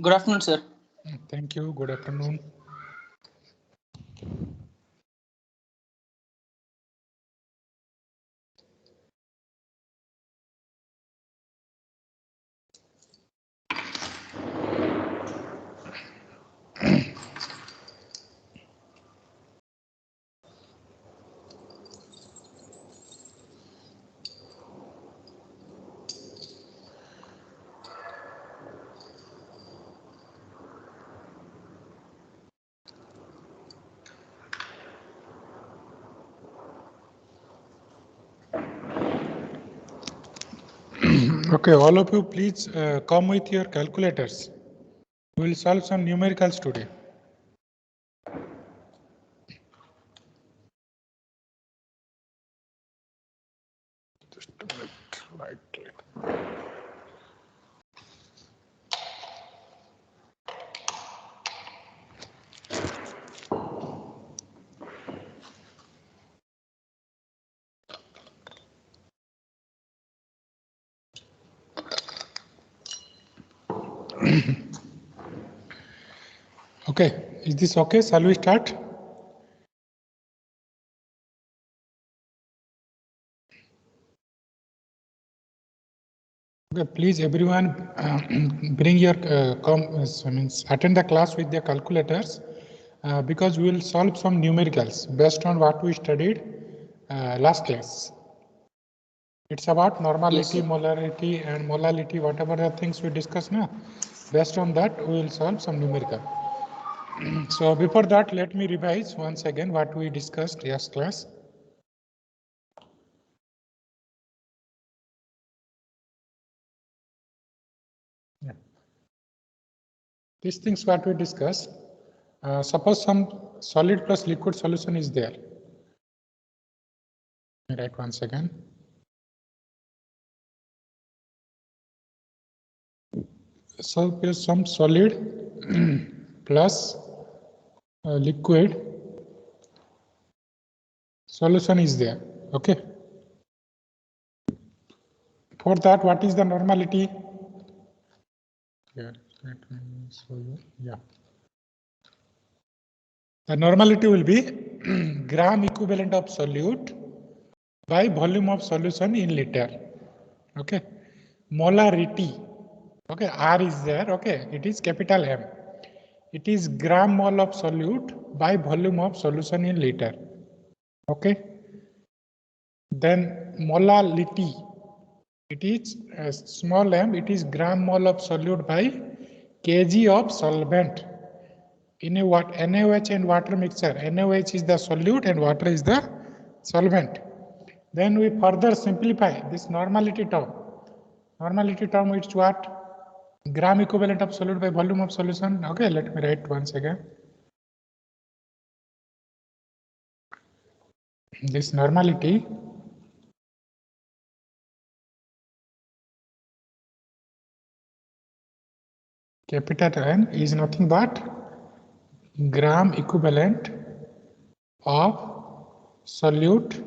Good afternoon, sir. Thank you. Good afternoon. Okay, all of you please come with your calculators. We will solve some numericals today. Just a minute, right. Okay, is this okay? Shall we start? Okay, please everyone bring your attend the class with their calculators because we will solve some numericals based on what we studied last class. It's about normality, Yes, molarity and molality, whatever the things we discussed now. Based on that, we will solve some numerical. So before that, let me revise once again what we discussed last class. Yeah. These things what we discussed. Suppose some solid plus liquid solution is there. Let me write once again. So some solid plus liquid solution is there. Okay. For that, what is the normality? Here, let me show you. Yeah. The normality will be gram equivalent of solute by volume of solution in liter. Okay. Molarity. Okay. R is there. Okay. It is capital M. It is gram mole of solute by volume of solution in liter. Okay. Then molality. It is small m. It is gram mole of solute by kg of solvent. In a NaOH and water mixture, NaOH is the solute and water is the solvent. Then we further simplify this normality term. Normality term is what? Gram equivalent of solute by volume of solution. Okay, let me write once again. This normality capital N is nothing but gram equivalent of solute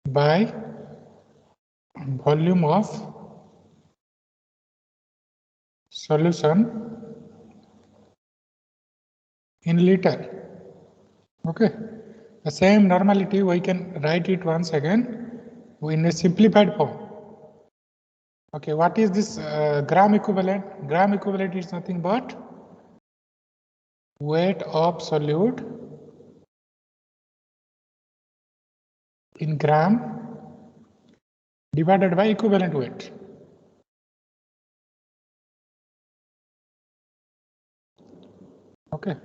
by volume of solution in liter. Okay. The same normality we can write it once again in a simplified form. Okay, what is this gram equivalent? Gram equivalent is nothing but weight of solute in gram divided by equivalent weight. Okay,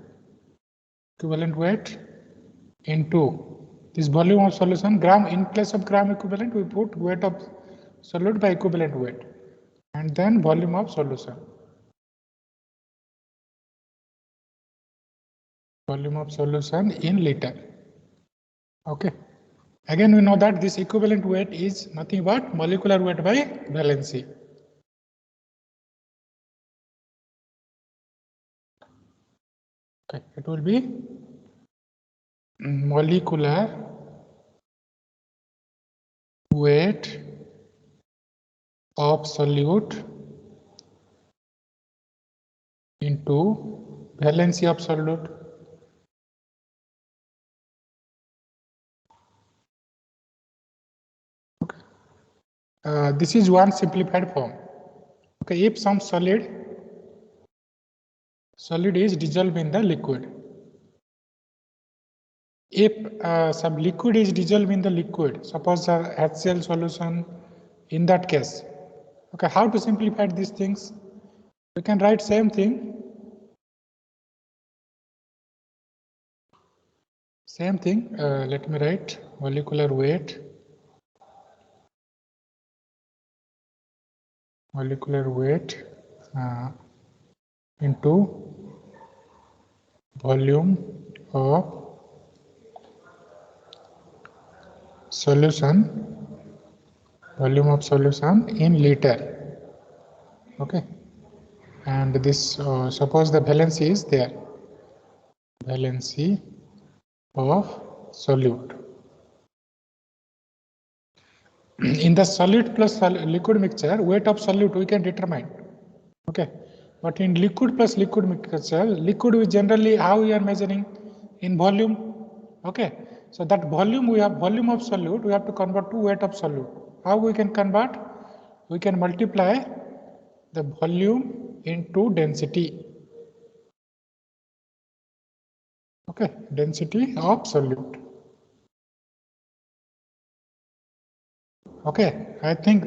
equivalent weight into this volume of solution. Gram, in place of gram equivalent we put weight of solute by equivalent weight and then volume of solution. Volume of solution in liter. Okay. Again we know that this equivalent weight is nothing but molecular weight by valency. Okay, it will be molecular weight of solute into valency of solute. Okay. This is one simplified form. Okay, if some solid is dissolved in the liquid. If some liquid is dissolved in the liquid, suppose HCl solution, in that case, okay, how to simplify these things? We can write same thing. Same thing. Let me write molecular weight. Molecular weight into volume of solution. Volume of solution in liter. Okay. And this suppose the valency is there. Valency of solute. In the solute plus liquid mixture, weight of solute we can determine. Okay. But in liquid plus liquid mixture, liquid we generally, how we are measuring? In volume. Okay. So that volume, we have volume of solute, we have to convert to weight of solute. How we can convert? We can multiply the volume into density. Okay, density of solute. Okay, I think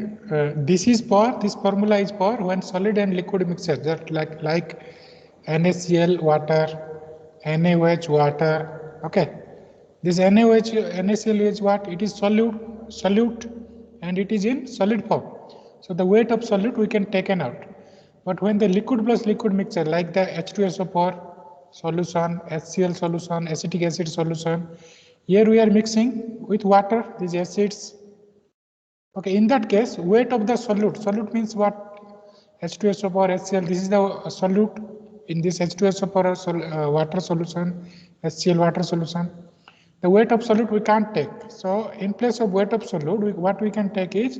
this formula is for when solid and liquid mixture, just like NaCl water, NaOH water. Okay, this NaCl is what? It is solute, and it is in solid form. So the weight of solute we can take out. But when the liquid plus liquid mixture, like the H2SO4 solution, HCl solution, acetic acid solution, here we are mixing with water, these acids. Okay, in that case, weight of the solute. Solute means what? H2SO4, HCl. This is the solute in this H2SO4 water solution, HCl water solution. The weight of solute we can't take. So in place of weight of solute, what we can take is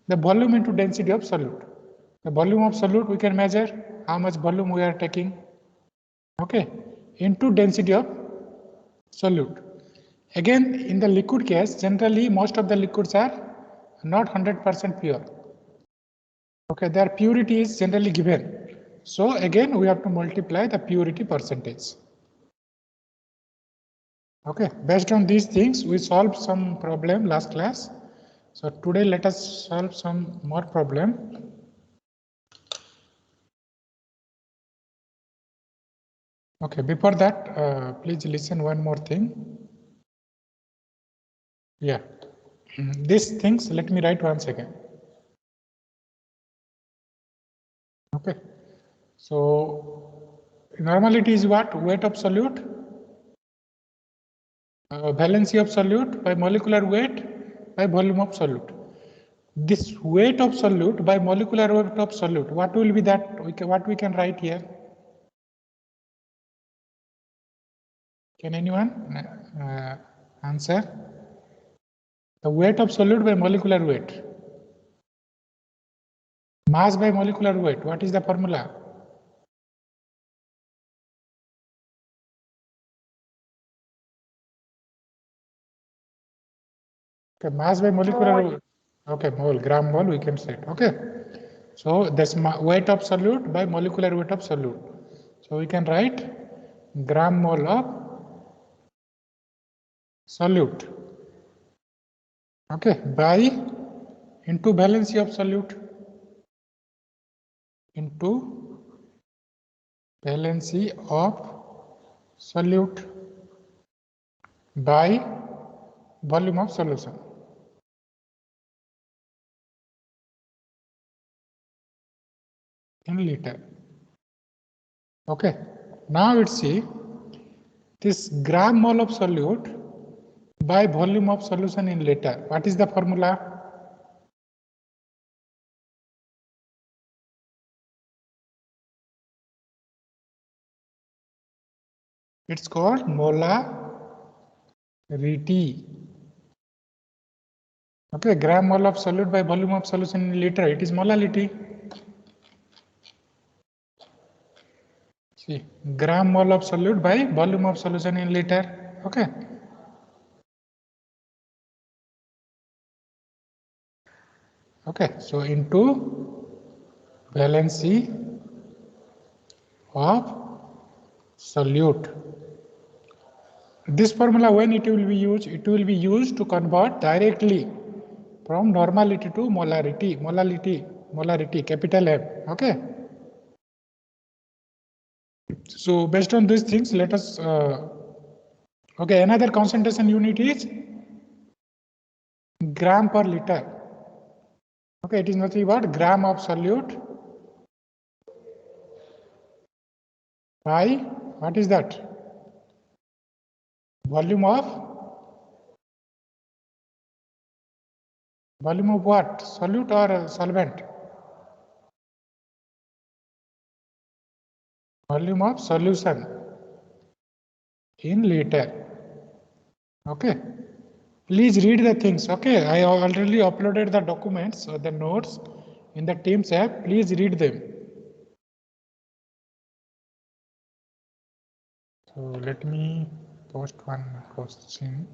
the volume into density of solute. The volume of solute we can measure how much volume we are taking. Okay, into density of solute. Again, in the liquid case, generally most of the liquids are not 100% pure. Okay, their purity is generally given. So again, we have to multiply the purity percentage. Okay, based on these things, we solved some problem last class. So today, let us solve some more problem. Okay, before that, please listen one more thing. Yeah, these things, let me write once again. Okay, so normally it is what? Weight of solute, valency of solute by molecular weight by volume of solute. This weight of solute by molecular weight of solute, what will be that? What we can write here? Can anyone answer? The weight of solute by molecular weight. Mass by molecular weight. What is the formula? Okay, mass by molecular weight. Okay, mole, gram mole we can say it. Okay. So this weight of solute by molecular weight of solute. So we can write gram mole of solute. Okay, by into valency of solute into valency of solute by volume of solution. In liter. Okay, now let's see this gram mole of solute by volume of solution in liter. What is the formula? It's called molarity. Okay, gram mole of solute by volume of solution in liter. It is molarity. See, gram mole of solute by volume of solution in liter. Okay. Okay, so into valency of solute. This formula, when it will be used to convert directly from normality to molarity, capital M. Okay. So based on these things, let us. Okay, another concentration unit is gram per liter. Okay, it is nothing but gram of solute by what is that? Volume of what? Solute or solvent? Volume of solution in liter. Okay. Please read the things. Okay, I already uploaded the documents or the notes in the Teams app. Please read them. So let me post one question.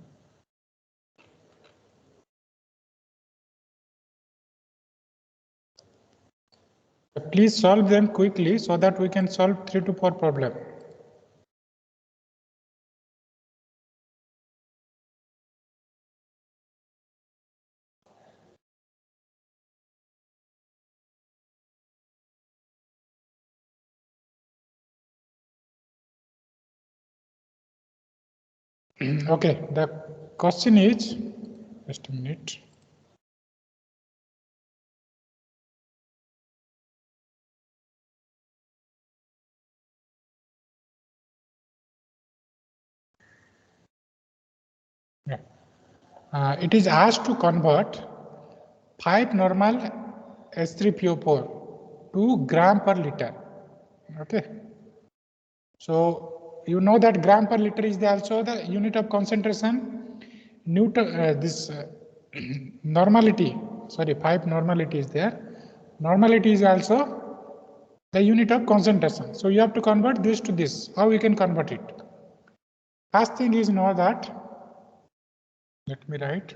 Please solve them quickly so that we can solve 3 to 4 problems. Okay, the question is, just a minute. Yeah. It is asked to convert 5 normal H3PO4 to gram per liter. Okay. So you know that gram per liter is also the unit of concentration. Normality, sorry, 5 normality is there. Normality is also the unit of concentration. So you have to convert this to this. How we can convert it? First thing is know that, let me write.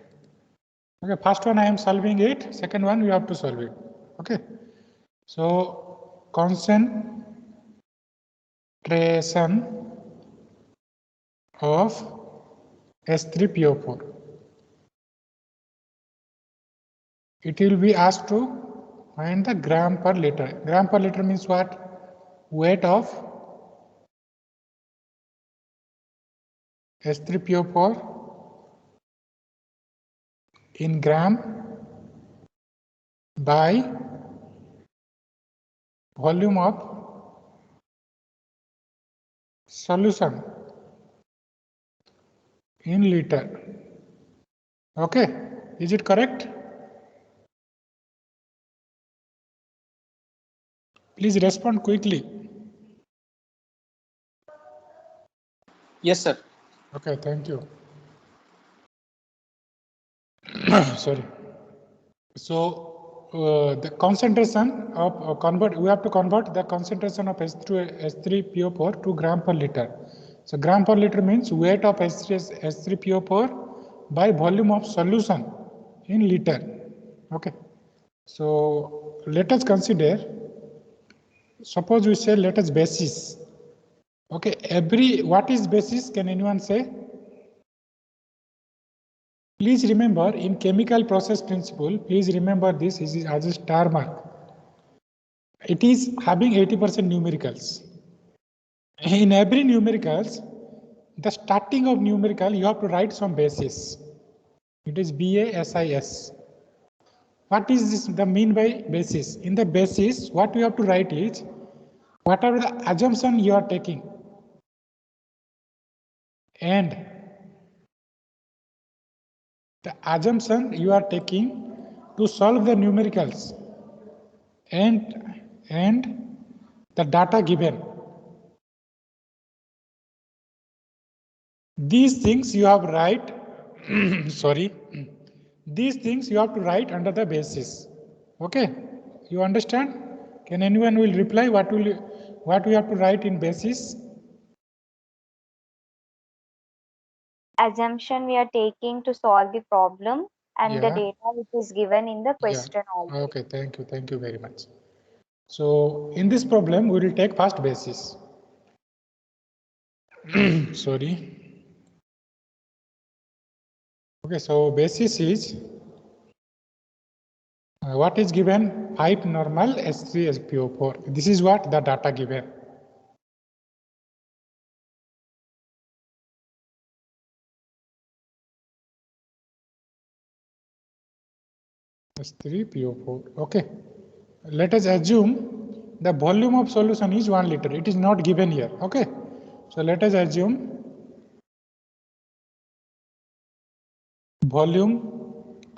Okay, first one I am solving it, second one you have to solve it. Okay. So concentration of H3PO4. It will be asked to find the gram per liter. Gram per liter means what? Weight of H3PO4 in gram by volume of solution in liter. Okay, is it correct? Please respond quickly. Yes, sir. Okay, thank you. Sorry. So the concentration of we have to convert the concentration of H3PO4 to gram per liter. So gram per liter means weight of H3PO4 by volume of solution in liter. Okay. So let us consider, suppose we say let us basis. Okay, what is basis? Can anyone say? Please remember, in chemical process principle, please remember this is as a star mark. It is having 80% numericals. In every numericals, the starting of numerical, you have to write some basis. It is BASIS. What is this the mean by basis? In the basis, what you have to write is, whatever the assumption you are taking, and the assumption you are taking to solve the numericals, and the data given. These things you have write, sorry, these things you have to write under the basis. Okay, you understand? Can anyone will reply? What will what we have to write in basis? Assumption we are taking to solve the problem and the Yeah. data which is given in the Yeah. question already. Okay, thank you very much. So in this problem, we will take first basis. Sorry. Okay, so basis is what is given? 5 normal S3 SpO4. This is what the data given. S3PO4. Okay. Let us assume the volume of solution is 1 liter. It is not given here. Okay. So let us assume volume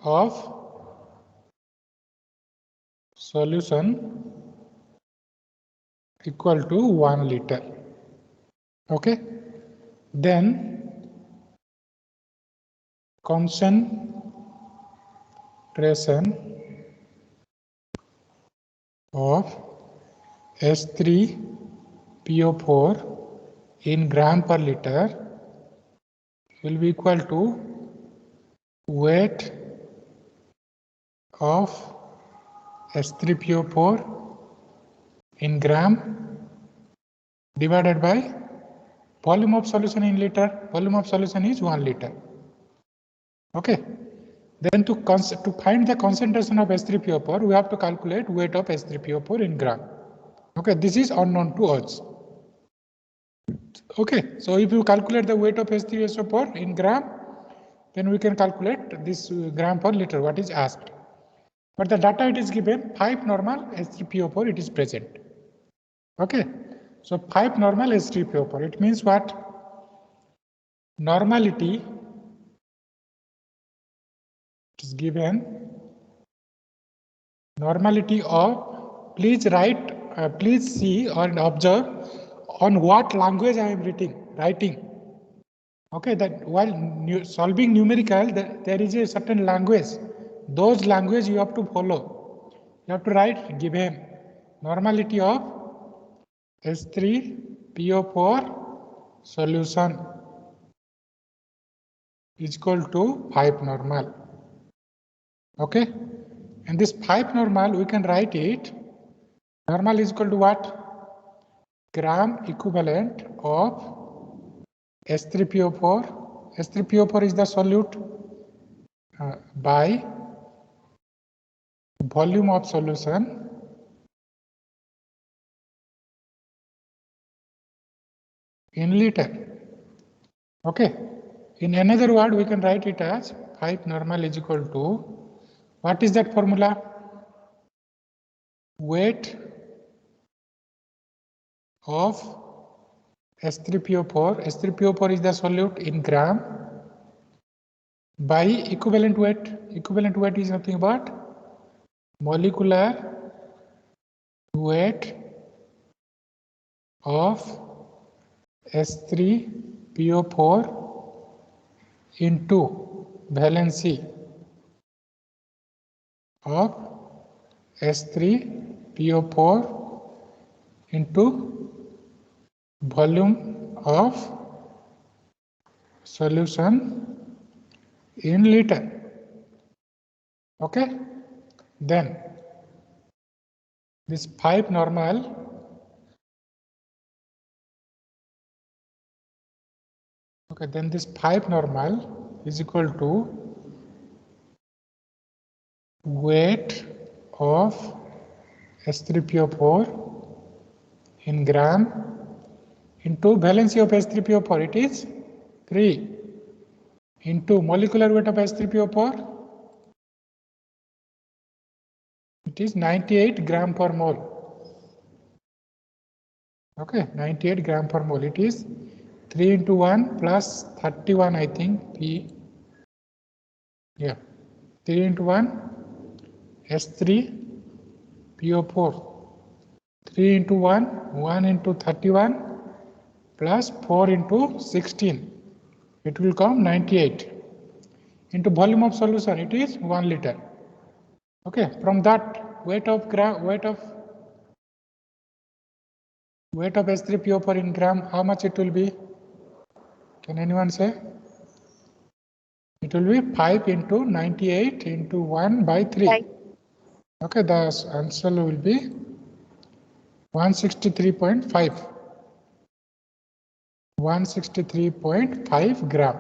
of solution equal to 1 liter. Okay. Then concentration of S3PO4 in gram per liter will be equal to weight of S3PO4 in gram divided by volume of solution in liter. Volume of solution is 1 liter. Okay. Then to find the concentration of S3PO4, we have to calculate weight of S3PO4 in gram. Okay, this is unknown to us. Okay, so if you calculate the weight of S3PO4 in gram, then we can calculate this gram per liter, what is asked. But the data it is given, 5 normal S3PO4 it is present. Okay, so 5 normal S3PO4, it means what? Normality is given, normality of, please write, please see or observe on what language I am writing. Okay, that while solving numerical, there is a certain language. Those language you have to follow. You have to write given normality of S3PO4 solution is equal to 5 normal. Okay, and this 5 normal we can write it. Normal is equal to what? Gram equivalent of S3PO4. S3PO4 is the solute by volume of solution in liter. Okay. In another word, we can write it as 5 normal is equal to, what is that formula? Weight of S3PO4. S3PO4 is the solute in gram by equivalent weight. Equivalent weight is nothing but molecular weight of S3PO4 into valency of S3PO4 into volume of solution in liter. Okay, then this 5 normal this 5 normal is equal to weight of S3PO4 in gram into valency of S3PO4, it is 3, into molecular weight of S3PO4, it is 98 gram per mole. Okay, 98 gram per mole. It is 3 into 1 plus 31, I think. Yeah, 3 into 1 S3PO4. 3 into 1, 1 into 31 plus 4 into 16. It will come 98. Into volume of solution, it is 1 liter. Okay, from that weight of weight of H3PO4 in gram, how much it will be? Can anyone say? It will be 5 into 98 into 1 by 3. Right. Okay, the answer will be 163.5. 163.5 gram.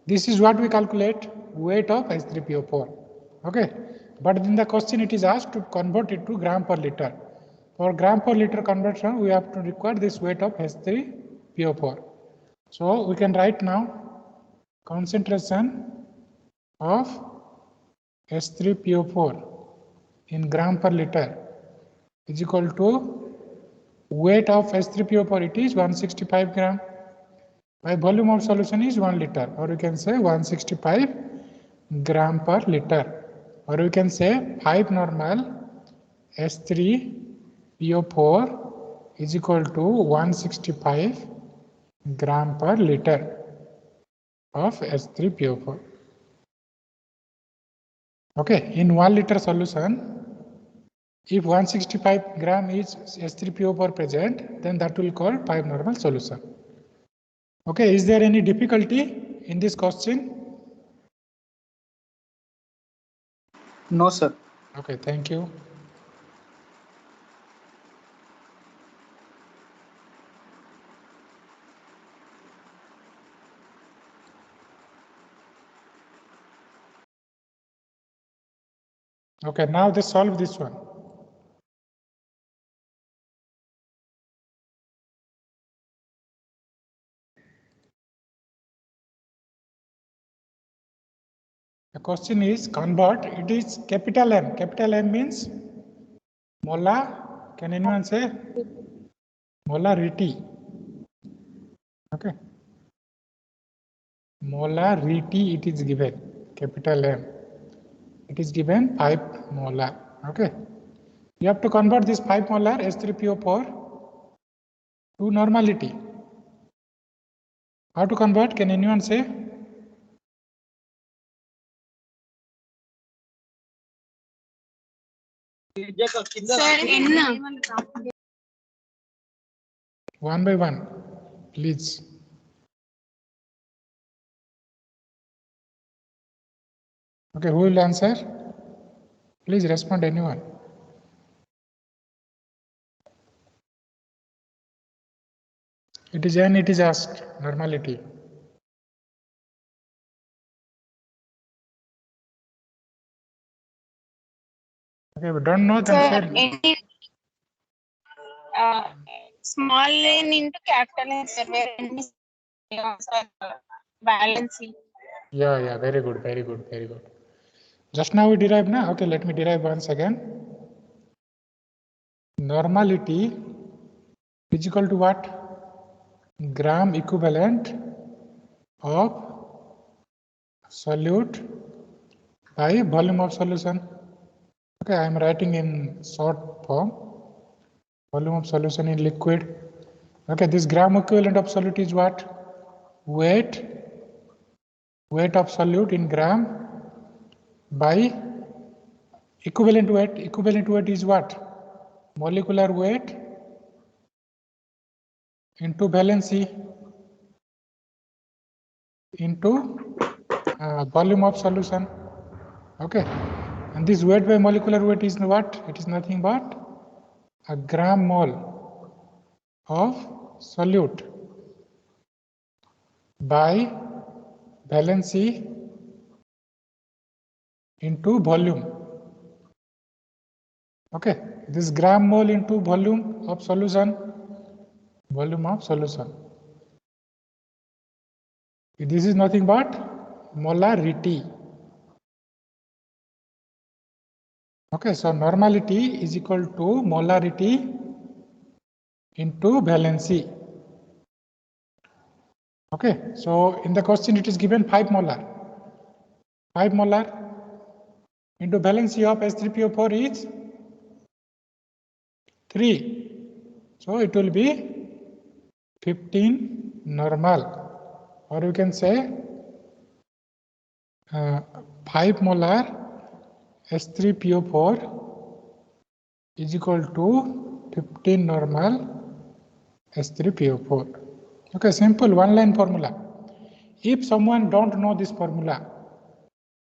This is what we calculate weight of H3PO4. Okay, but in the question it is asked to convert it to gram per liter. For gram per liter conversion, we have to require this weight of H3PO4. So we can write now concentration of H3PO4 in gram per liter is equal to weight of H3PO4, it is 165 gram. By volume of solution is 1 liter, or you can say 165 gram per liter, or you can say 5 normal H3PO4 is equal to 165 gram per liter of H3PO4. Okay, in 1 liter solution, if 165 gram is H3PO4 present, then that will call 5 normal solution. Okay, is there any difficulty in this question? No, sir. Okay, thank you. Okay, now let's solve this one. The question is convert, it is capital M. Capital M means molar, can anyone say? Molarity. Okay. Molarity it is given, capital M. It is given 5 molar. Okay. You have to convert this 5 molar H3PO4 to normality. How to convert? Can anyone say? One by one, please. Okay, who will answer? Please respond, anyone. It is N, it is asked, normality. Okay, we don't know, then say. Small n into capital N, sir, where n is balance. Yeah, very good, very good, very good. Just now we derived now. Okay, let me derive once again. Normality is equal to what? Gram equivalent of solute by volume of solution. Okay, I am writing in short form. Volume of solution in liquid. Okay, this gram equivalent of solute is what? Weight of solute in gram by equivalent weight. Equivalent weight is what? Molecular weight into valency into volume of solution. Okay, and this weight by molecular weight is what? It is nothing but a gram mole of solute by valency into volume. Okay, this gram mole into volume of solution. This is nothing but molarity. Okay, so normality is equal to molarity into valency. Okay, so in the question it is given 5 molar. 5 molar into valency of H3PO4 is 3. So it will be 15 normal, or you can say 5 molar H3PO4 is equal to 15 normal H3PO4. Okay, simple one-line formula. If someone don't know this formula,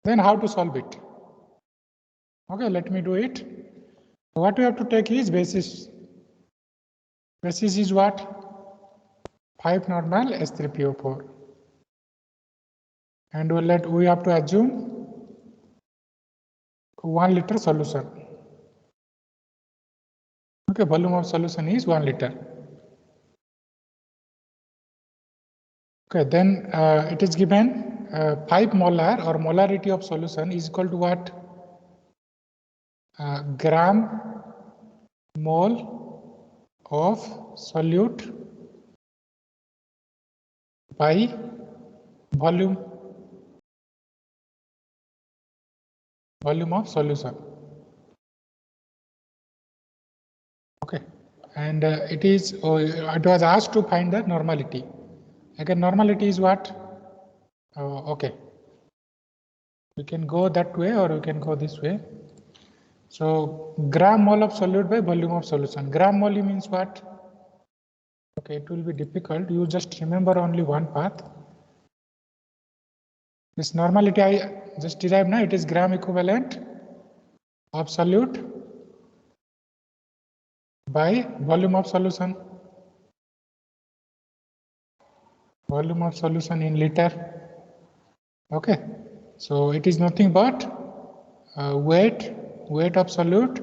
then how to solve it? Okay, let me do it. What we have to take is basis. Basis is what? 5 normal H3PO4. And we have to assume 1 liter solution. Okay, volume of solution is 1 liter. Okay, then it is given 5 molar or molarity of solution is equal to what? Gram mole of solute by volume of solution. Okay, and it was asked to find the normality. Again, normality is what? Okay, we can go that way or we can go this way. So gram mole of solute by volume of solution. Gram mole means what? Okay, it will be difficult. You just remember only one path. This normality I just derived now, it is gram equivalent of solute by volume of solution. Volume of solution in liter. Okay, so it is nothing but weight of solute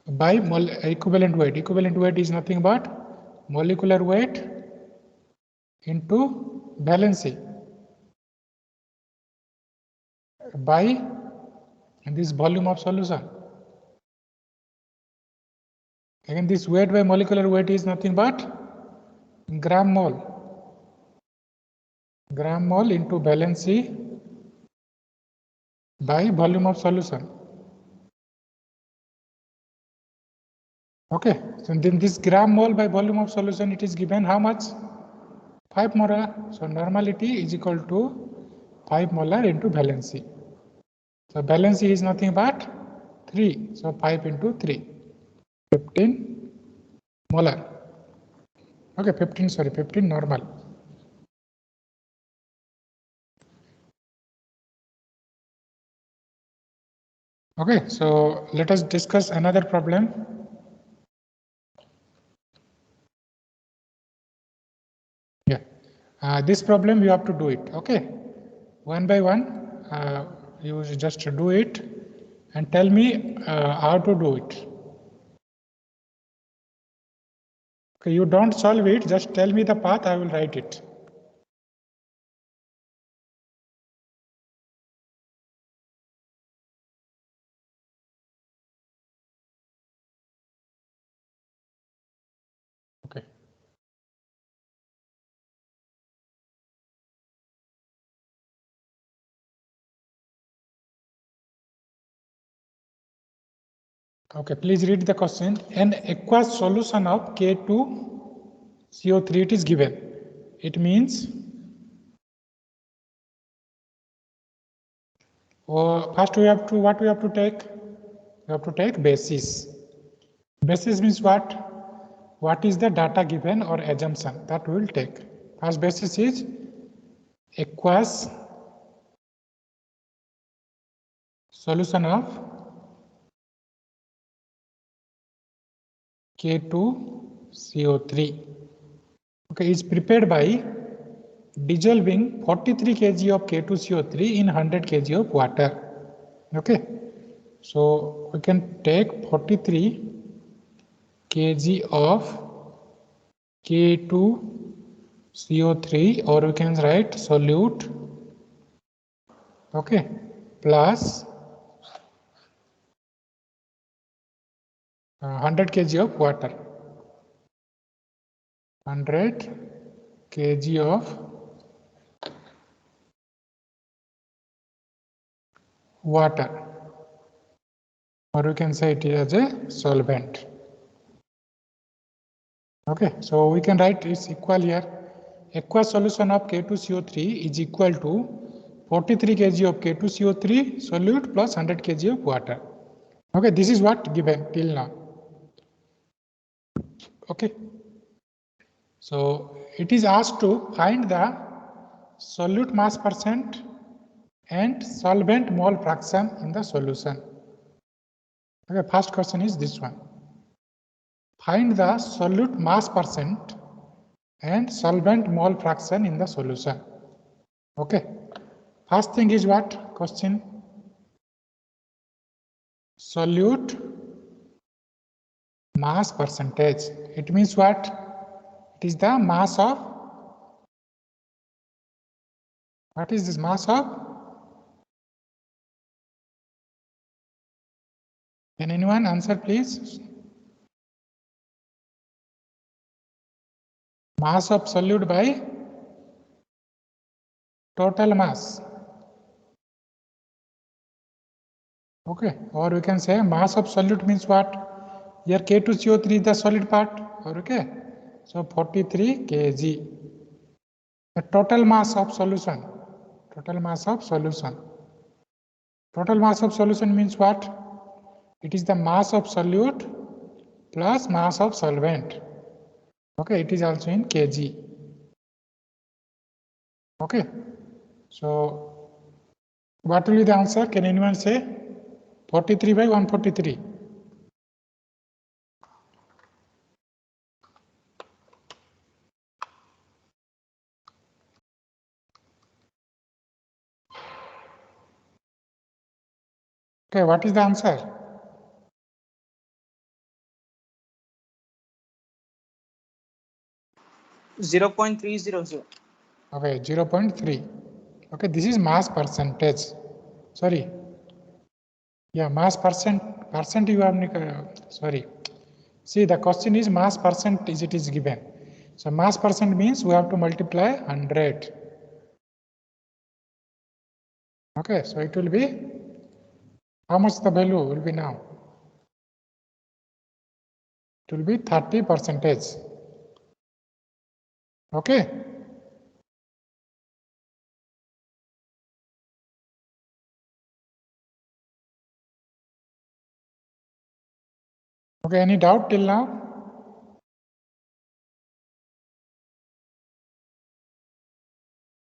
by equivalent weight. Equivalent weight is nothing but molecular weight into valency by this volume of solution. Again, this weight by molecular weight is nothing but gram mole. Gram mole into valency by volume of solution. Okay, so then this gram mole by volume of solution, it is given how much? 5 molar. So normality is equal to 5 molar into valency. So valency is nothing but 3. So 5 into 3, 15 molar. Okay, 15 normal. Okay, so let us discuss another problem. Yeah, this problem you have to do it. Okay, one by one, you just do it and tell me how to do it. Okay, you don't solve it, just tell me the path, I will write it. Okay. Okay, please read the question. An aqueous solution of K2CO3 it is given. It means first what we have to take? We have to take basis. Basis means what? What is the data given or assumption that we will take? First basis is aqueous solution of K2CO3. Okay, is prepared by dissolving 43 kg of K2CO3 in 100 kg of water. Okay, so we can take 43 kg of K2CO3 or we can write solute, okay, plus 100 kg of water. 100 kg of water, or we can say it as a solvent. Okay, so we can write this equal here. Aqueous solution of K2CO3 is equal to 43 kg of K2CO3 solute plus 100 kg of water. Okay, this is what given till now. Okay. So it is asked to find the solute mass percent and solvent mole fraction in the solution. Okay, first question is this one. Find the solute mass percent and solvent mole fraction in the solution. Okay, first thing is what question? Solute mass percentage. It means what? It is the mass of, what is this mass of? Can anyone answer please? Mass of solute by total mass. Okay, or we can say mass of solute means what? Here K2CO3 is the solid part. Okay, so 43 kg. The total mass of solution. Total mass of solution. Total mass of solution means what? It is the mass of solute plus mass of solvent. Okay, it is also in kg. Okay, so what will be the answer? Can anyone say? 43 by 143. Okay, what is the answer? 0.300. Okay, 0.3. Okay, this is mass percentage. Sorry. Yeah, mass percent you have, sorry. See, the question is mass percent is it is given. So mass percent means we have to multiply 100. Okay, so it will be, how much the value will be now? It will be 30%. Okay. Okay, any doubt till now?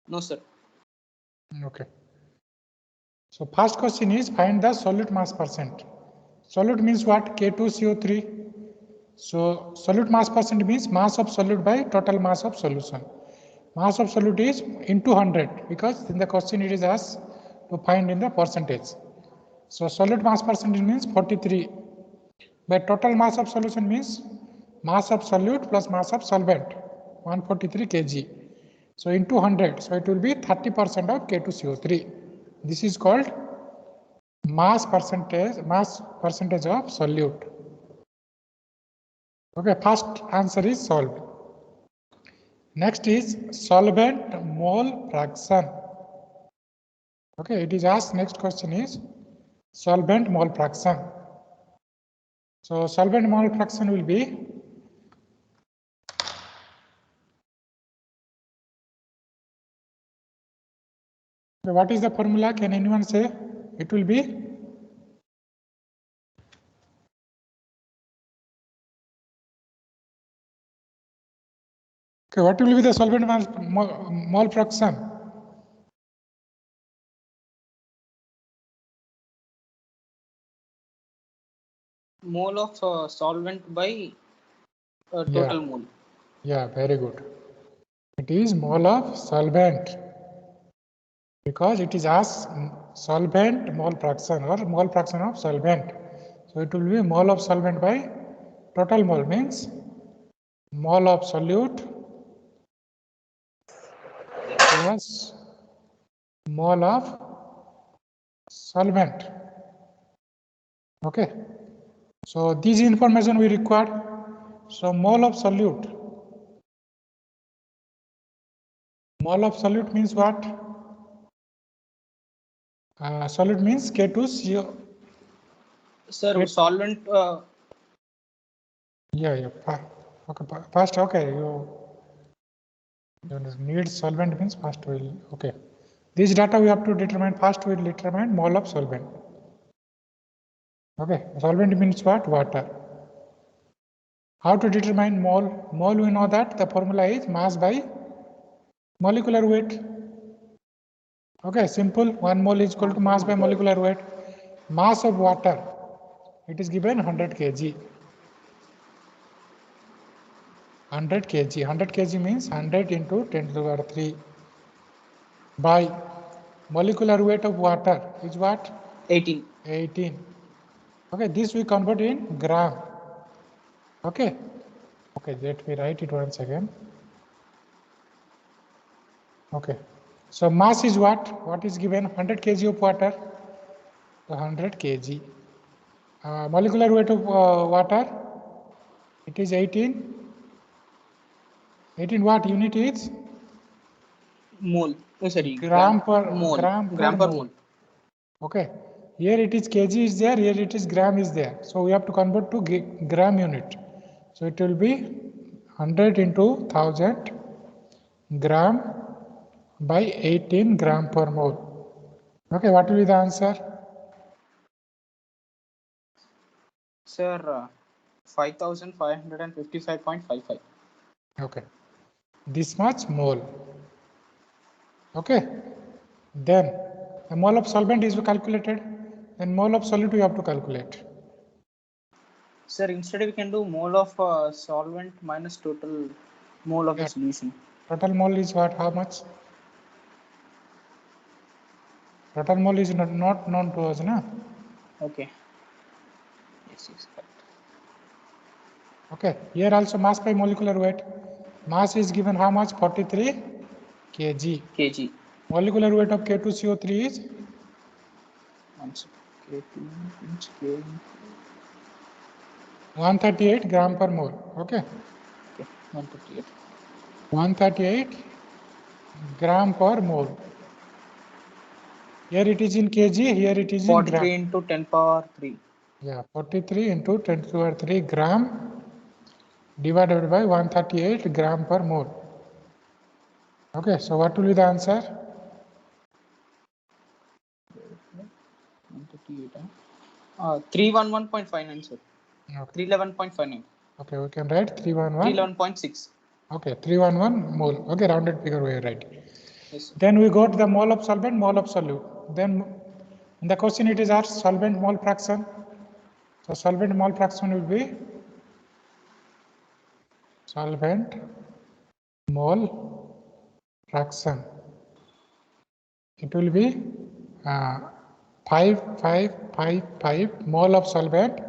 No, sir. Okay. So first question is find the solute mass percent. Solute means what? K2CO3. So solute mass percent means mass of solute by total mass of solution. Mass of solute is into 100 because in the question it is asked to find in the percentage. So solute mass percentage means 43. But total mass of solution means mass of solute plus mass of solvent, 143 kg. So into 100, so it will be 30% of K2CO3. This is called mass percentage of solute. Okay, first answer is solved. Next is solvent mole fraction. Okay, it is asked, next question is solvent mole fraction. So solvent mole fraction will be what is the formula? Can anyone say? It will be okay. What will be the solvent mole fraction? Mole of solvent by total mole. Yeah, very good. It is mole of solvent because it is asked solvent mole fraction or mole fraction of solvent. So it will be mole of solvent by total mole means mole of solute plus mole of solvent. Okay. So this information we require. So mole of solute. Mole of solute means what? Solute means K2CO. Sir, solvent. Yeah. Okay. First, okay. You need solvent means first will. Okay. This data we have to determine. First, we will determine mole of solvent. Okay. Solvent means what? Water. How to determine mole? Mole, we know that the formula is mass by molecular weight. Okay, simple. 1 mole is equal to mass by molecular weight. Mass of water, it is given 100 kg. 100 kg. 100 kg means 100 into 10 to the power 3 by molecular weight of water is what? 18. 18. Okay, this we convert in gram. Okay. Okay, let me write it once again. Okay. So mass is what? What is given? 100 kg of water. So 100 kg. Molecular weight of water, it is 18. 18 what unit is? Mole. Oh, sorry. Gram per mole. gram Gram per per mole. mole. Okay. Here it is kg is there, here it is gram is there. So we have to convert to gram unit. So it will be 100 into 1000 gram by 18 gram per mole. Okay, what will be the answer? Sir, 5555.55. Okay, this much mole. Okay, then the mole of solvent is calculated, then mole of solute we have to calculate. Sir, instead we can do mole of solvent minus total mole of the solution. Total mole is what? How much? Total mole is not known to us, na? Okay. Yes, correct. Okay, here also mass by molecular weight. Mass is given how much? 43 kg. Kg. Molecular weight of K2CO3 is? K2 K. 138 gram per mole. Okay. Okay, 138. 138 gram per mole. Here it is in kg, here it is in 43 gram. into 10 power 3. Yeah, 43 into 10 to the power 3 gram divided by 138 gram per mole. Okay, so what will be the answer? 311.59, sir. Okay. 311.59. Okay, we can write 311. 311.6. Okay, 311 mole. Okay, rounded figure we are writing. Yes, sir. Then we got the mole of solvent, mole of solute. Then in the question it is asked solvent mole fraction. So solvent mole fraction will be solvent mole fraction. It will be 555 mole of solvent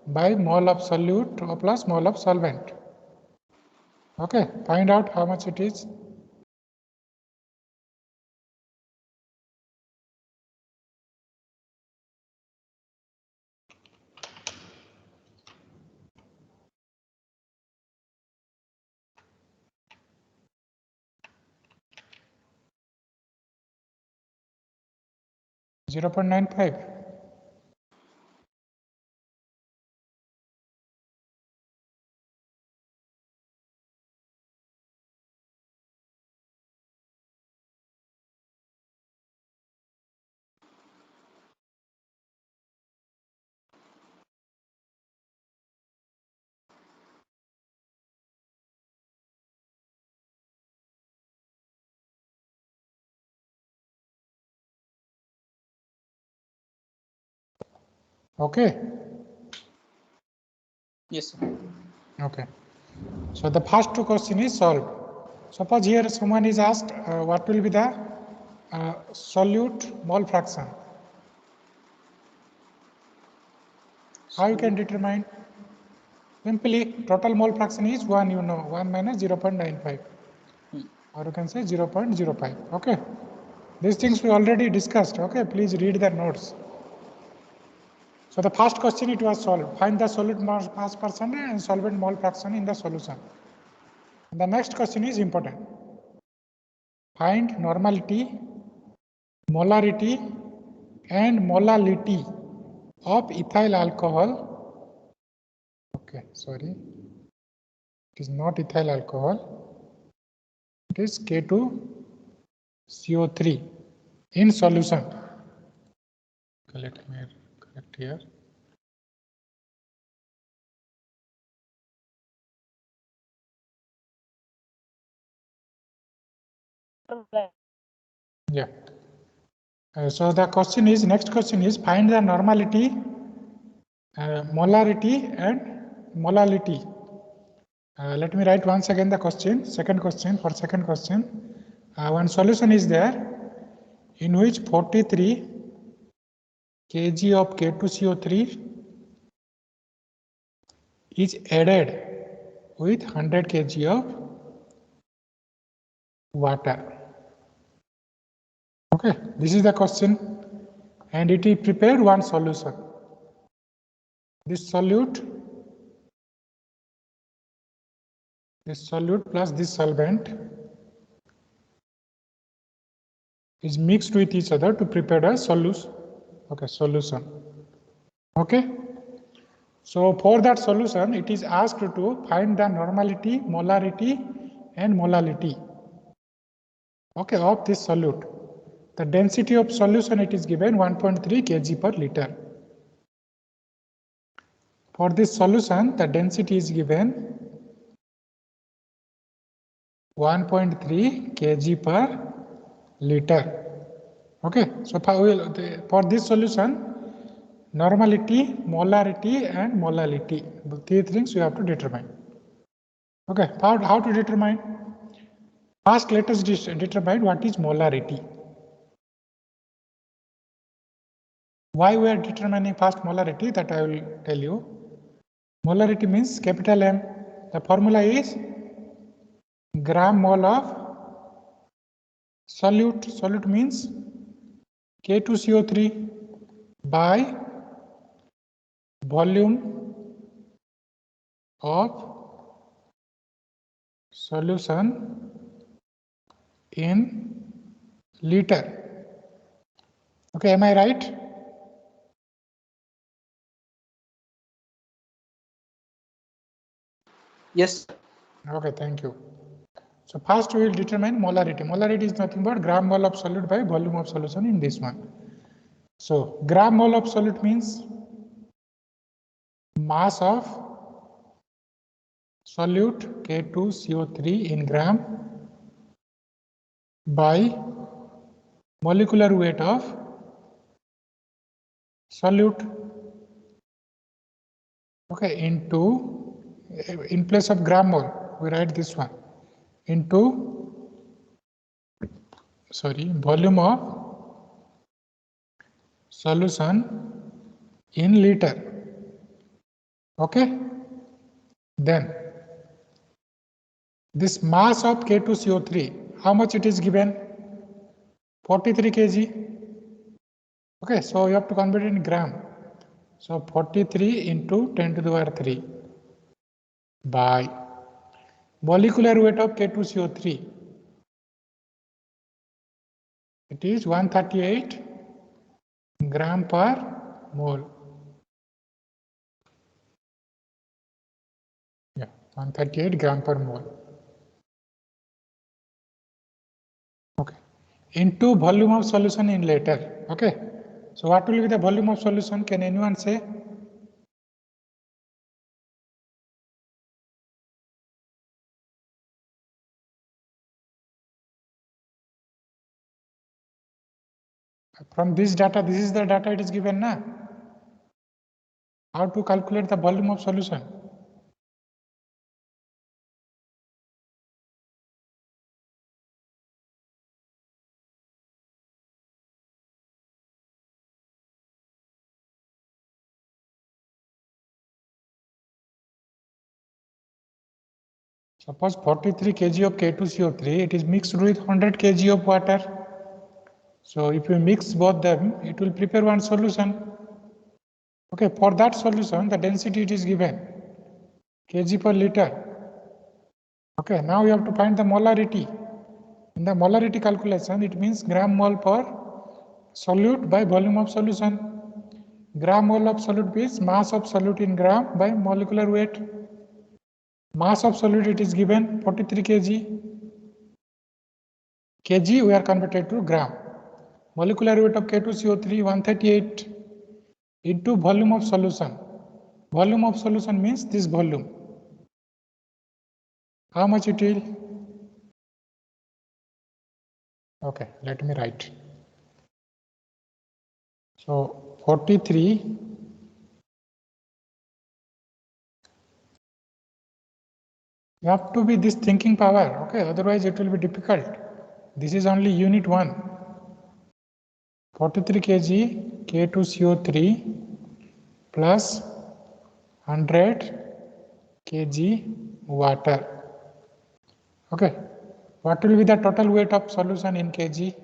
by mole of solute plus mole of solvent. Okay, find out how much it is. Zero 0.95. Okay. Yes, sir. Okay. So the first two question is solved. Suppose here someone is asked what will be the solute mole fraction. How you can determine? Simply total mole fraction is 1, you know, 1 minus 0.95. Or you can say 0.05. Okay. These things we already discussed. Okay. Please read the notes. So the first question it was solved. Find the solute mass percent and solvent mole fraction in the solution. And the next question is important. Find normality, molarity and molality of ethyl alcohol. Okay, sorry. It is not ethyl alcohol. It is K2CO3 in solution. Okay, let me correct here. Yeah. So the question is, next question is, find the normality, molarity and molality. Let me write once again the question. Second question, for second question, one solution is there in which 43 kg of K2CO3 is added with 100 kg of water. Okay, this is the question, and it is prepared one solution. This solute plus this solvent is mixed with each other to prepare a solution. Okay, solution. Okay. So for that solution, it is asked to find the normality, molarity and molality. Okay, of this solute. The density of solution, it is given 1.3 kg per liter. For this solution, the density is given 1.3 kg per liter. Okay, so for this solution, normality, molarity and molality, the three things you have to determine. Okay, how to determine? First, let us determine what is molarity. Why we are determining first molarity, that I will tell you. Molarity means capital M. The formula is gram mole of solute. Solute means K2CO3 by volume of solution in liter. Okay, am I right? Yes. Okay, thank you. So first we will determine molarity. Molarity is nothing but gram mole of solute by volume of solution in this one. So gram mole of solute means mass of solute K2CO3 in gram by molecular weight of solute. Okay, into, in place of gram mole, we write this one, into, volume of solution in liter. Okay, then this mass of K2CO3, how much it is given? 43 kg. Okay, so you have to convert it in gram. So 43 into 10 to the power 3 by molecular weight of K2CO3. It is 138 gram per mole. Yeah, 138 gram per mole. Okay, into volume of solution in liter. Okay, so what will be the volume of solution? Can anyone say? From this data, this is the data it is given na. How to calculate the volume of solution? Suppose 43 kg of K2CO3, it is mixed with 100 kg of water. So if you mix both them, it will prepare one solution. Okay, for that solution, the density it is given, kg per liter. Okay, now we have to find the molarity. In the molarity calculation, it means gram mole per solute by volume of solution. Gram mole of solute means mass of solute in gram by molecular weight. Mass of solute it is given 43 kg. Kg we are converted to gram. Molecular weight of K2CO3 138 into volume of solution. Volume of solution means this volume. How much it will? Okay, let me write. So 43 you have to be this thinking power, okay, otherwise it will be difficult. This is only unit 1. 43 kg K2CO3 plus 100 kg water. Okay, what will be the total weight of solution in kg?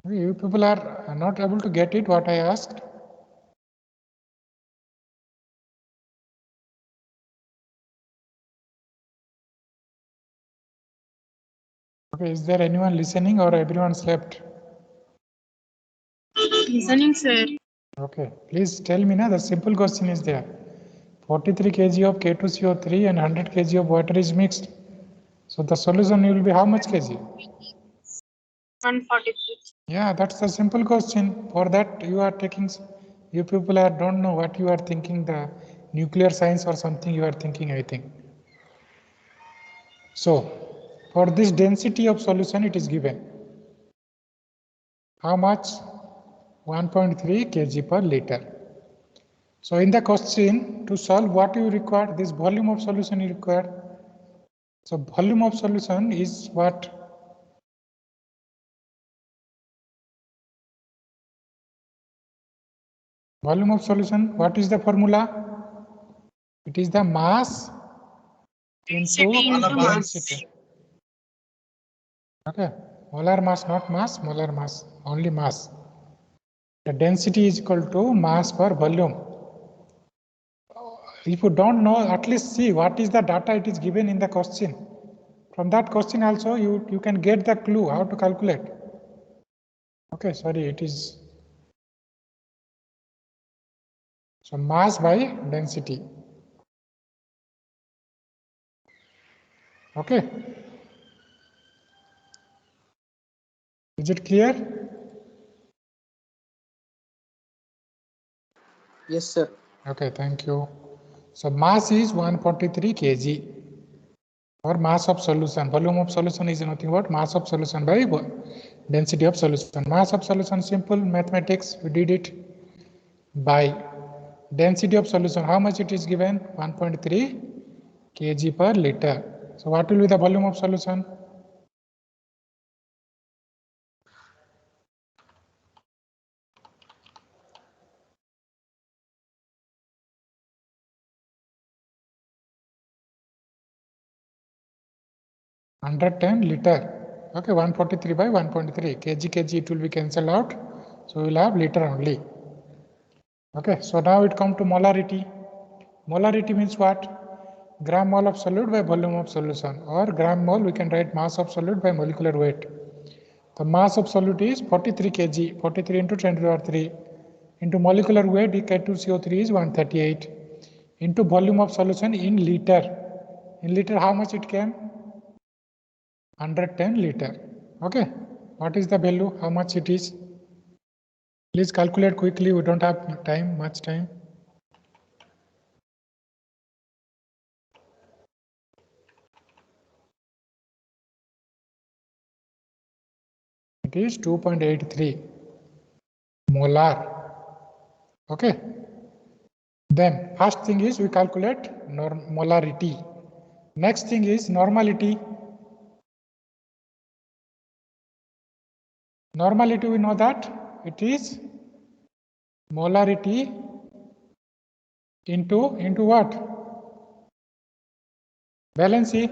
You people are not able to get it what I asked. Okay, is there anyone listening or everyone slept? Listening, sir. Okay, please tell me now, the simple question is there. 43 kg of K2CO3 and 100 kg of water is mixed. So the solution will be how much kg? 143. Yeah, that's the simple question. For that you are taking, you people don't know what you are thinking, the nuclear science or something you are thinking, I think. So for this density of solution it is given. How much? 1.3 kg per liter. So in the question to solve what you require, this volume of solution you require. So volume of solution is what? Volume of solution, what is the formula? It is the mass into density. Okay, molar mass, not mass, molar mass, only mass. The density is equal to mass per volume. If you don't know, at least see what is the data it is given in the question. From that question also you can get the clue how to calculate. Okay, sorry, it is so mass by density. Okay, is it clear? Yes, sir. Okay, thank you. So mass is 143 kg or mass of solution. Volume of solution is nothing but mass of solution by density of solution. Mass of solution, simple mathematics, we did it by density of solution. How much it is given? 1.3 kg per liter. So what will be the volume of solution? (110 liter). Okay, 143 by 1.3 kg it will be cancelled out. So we will have liter only. Okay, so now it comes to molarity. Molarity means what? Gram mole of solute by volume of solution, or gram mole we can write mass of solute by molecular weight. The mass of solute is 43 kg, 43 into 10 to the power 3 into molecular weight K2CO3 is 138 into volume of solution in liter. In liter how much it came? 110 liter. Okay, what is the value? How much it is? Please calculate quickly, we don't have time, much time. It is 2.83 molar. Okay. Then first thing is we calculate molarity. Next thing is normality. Normality we know that it is molarity into what? Valency.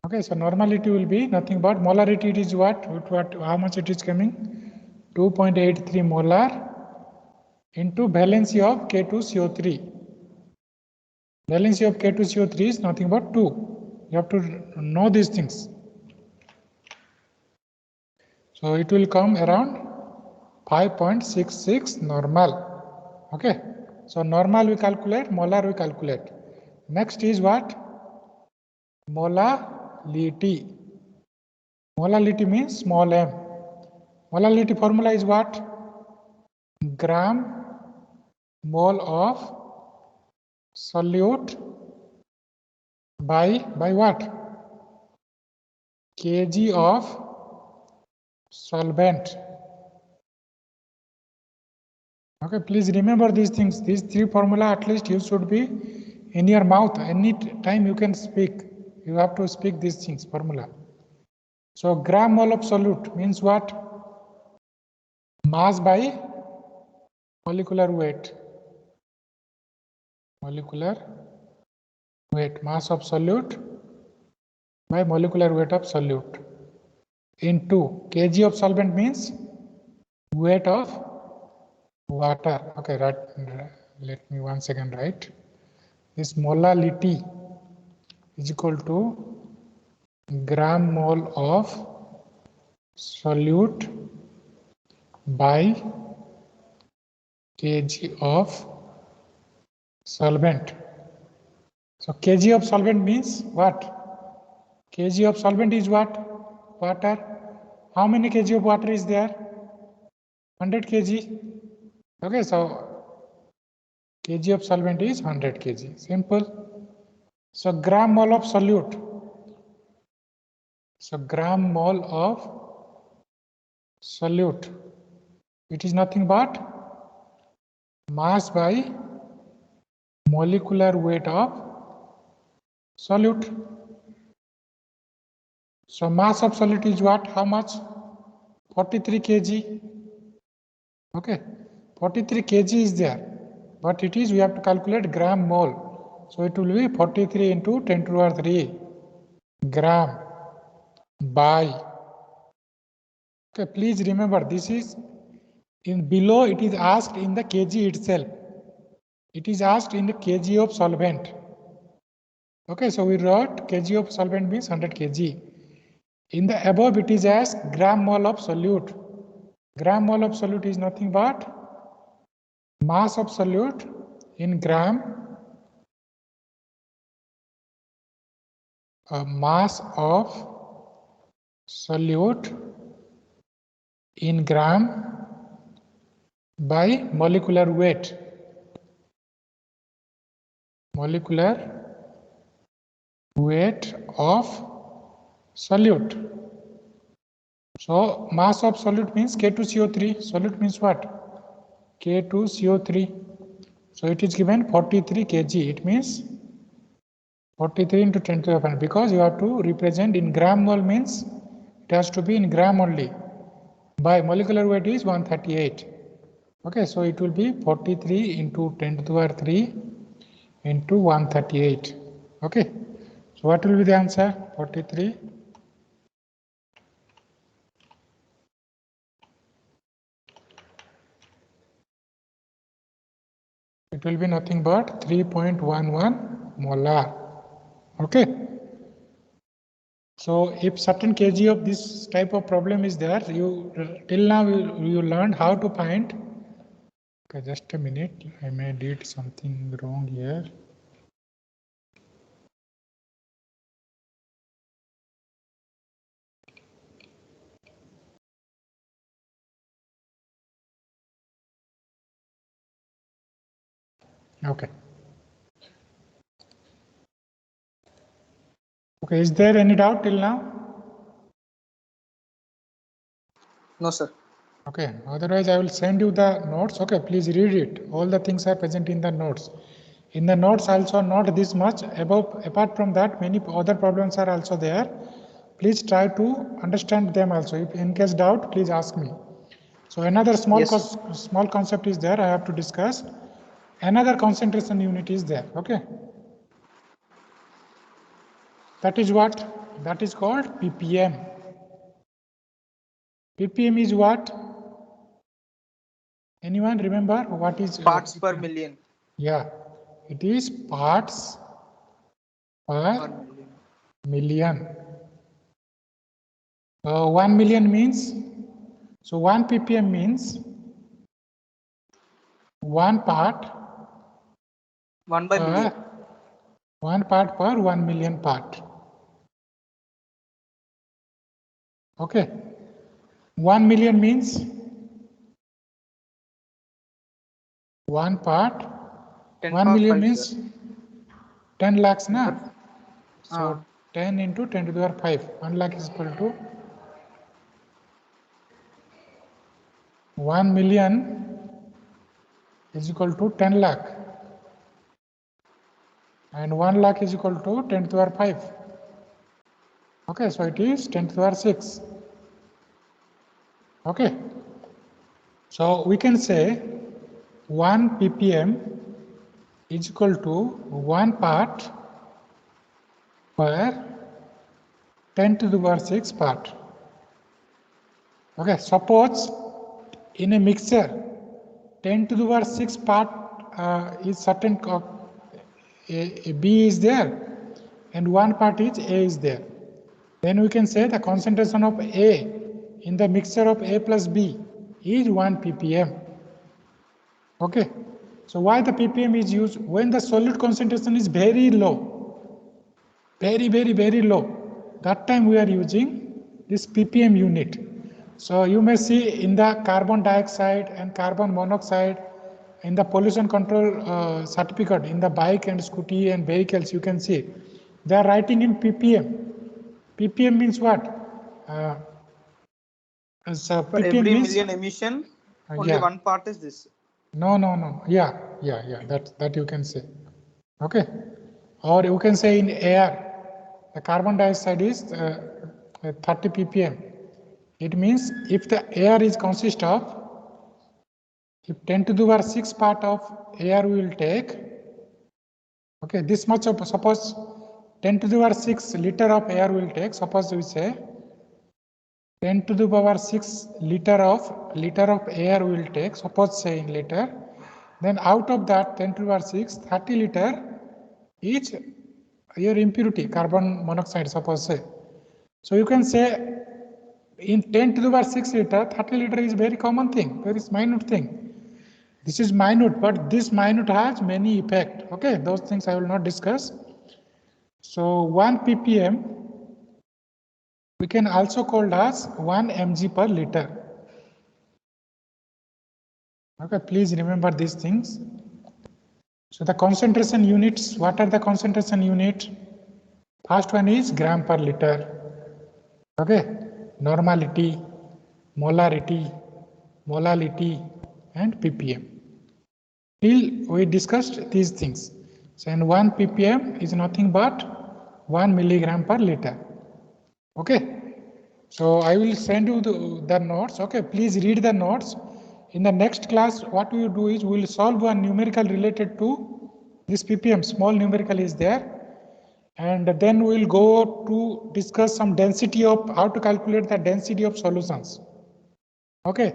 Okay, so normality will be nothing but molarity. It is what? How much it is coming? 2.83 molar into valency of K2CO3. Valency of K2CO3 is nothing but 2. You have to know these things. So it will come around 5.66 normal. Okay. So normal we calculate, molar we calculate. Next is what? Molality. Molality means small m. Molality formula is what? Gram mole of solute by what? Kg of solvent. Okay, please remember these things. These three formula at least you should be in your mouth. Any time you can speak, you have to speak these things, formula. So gram mole of solute means what? Mass by molecular weight. Molecular weight, mass of solute by molecular weight of solute into kg of solvent means weight of water. Okay, right. Let me once again write. This molality is equal to gram mole of solute by kg of solvent. So kg of solvent means what? Kg of solvent is what? Water. How many kg of water is there? 100 kg. Okay, so kg of solvent is 100 kg. Simple. So gram mole of solute. So gram mole of solute. It is nothing but mass by molecular weight of solute. So mass of solute is what? How much? 43 kg. Okay, 43 kg is there, but it is, we have to calculate gram mole. So it will be 43 into 10 to the power 3 gram by. Okay, please remember this is in below, it is asked in the kg itself. It is asked in the kg of solvent. Okay, so we wrote kg of solvent means 100 kg. In the above, it is asked gram mole of solute. Gram mole of solute is nothing but mass of solute in gram, mass of solute in gram by molecular weight. Molecular weight of solute. So mass of solute means K2CO3. Solute means what? K2CO3. So it is given 43 kg. It means 43 into 10 to the power, because you have to represent in gram mole means it has to be in gram only. By molecular weight is 138. Okay, so it will be 43 into 10 to the power 3 into 138. Okay, so what will be the answer? 43. It will be nothing but 3.11 molar. Okay. So if certain kg of this type of problem is there, you till now you learned how to find. Okay, just a minute. I may did something wrong here. Okay. Okay, is there any doubt till now? No, sir. Okay, otherwise I will send you the notes. Okay, please read it. All the things are present in the notes. In the notes also not this much. Apart from that, many other problems are also there. Please try to understand them also. If in case doubt, please ask me. So another small Yes, small concept is there I have to discuss. Another concentration unit is there. Okay. That is what? That is called ppm. ppm is what? Anyone remember what is parts per ppm? million. Yeah, it is parts per million. 1 million means, so 1 ppm means 1 part 1 by million. 1 part per 1 million part. Okay. 1 million means 1 part. 10 1 power million 5, means sir. 10 lakhs, na? So Ah. 10 into 10 to the power 5. 1 lakh is equal to 1 million is equal to 10 lakh. And 1 lakh is equal to 10 to the power 5. Okay, so it is 10 to the power 6. Okay. So we can say 1 ppm is equal to 1 part per 10 to the power 6 part. Okay, suppose in a mixture 10 to the power 6 part is certain a B is there and 1 part is A is there. Then we can say the concentration of A in the mixture of A plus B is 1 ppm. Okay, so why the ppm is used? When the solute concentration is very low, very low, that time we are using this ppm unit. So you may see in the carbon dioxide and carbon monoxide, in the pollution control certificate, in the bike and scooty and vehicles, you can see they are writing in ppm. ppm means what? So For ppm every means million emission, only yeah. one part is this. No. Yeah. That you can say. Okay. Or you can say in air, the carbon dioxide is 30 ppm. It means if the air is consist of, if 10 to the power 6 part of air we will take, okay, this much of, suppose 10 to the power 6 liter of air we will take, suppose we say 10 to the power 6 liter of air we will take, suppose say in liter, then out of that 10 to the power 6, 30 liter is your impurity, carbon monoxide, suppose say. So you can say in 10 to the power 6 liter, 30 liter is very common thing, very minute thing. This is minute, but this minute has many effect. Okay, those things I will not discuss. So 1 ppm we can also call as 1 mg per liter. Okay, please remember these things. So the concentration units, what are the concentration unit? First one is gram per liter. Okay, normality, molarity, molality, and ppm. Till we discussed these things. So, and 1 ppm is nothing but 1 milligram per liter. Okay. So I will send you the notes. Okay, please read the notes. In the next class, what we will do is we will solve one numerical related to this ppm. Small numerical is there. And then we will go to discuss some density of how to calculate the density of solutions. Okay,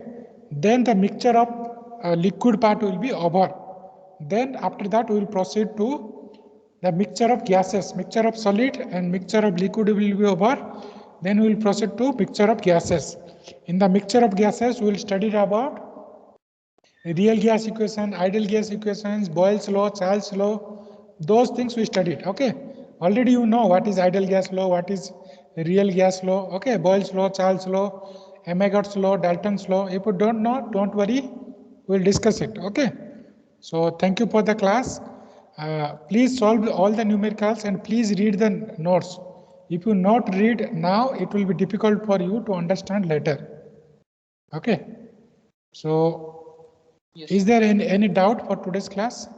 then the mixture of liquid part will be over. Then after that we will proceed to the mixture of gases, mixture of solid and mixture of liquid will be over. Then we will proceed to mixture of gases. In the mixture of gases we will study about real gas equation, ideal gas equations, Boyle's law, Charles law, those things we studied. Okay, already you know what is ideal gas law, what is real gas law. Okay, Boyle's law, Charles law, Avogadro's law, Dalton's law. If you don't know, don't worry, we'll discuss it. Okay, so thank you for the class. Please solve all the numericals and please read the notes. If you not read now, it will be difficult for you to understand later. Okay, so Yes. is there any doubt for today's class?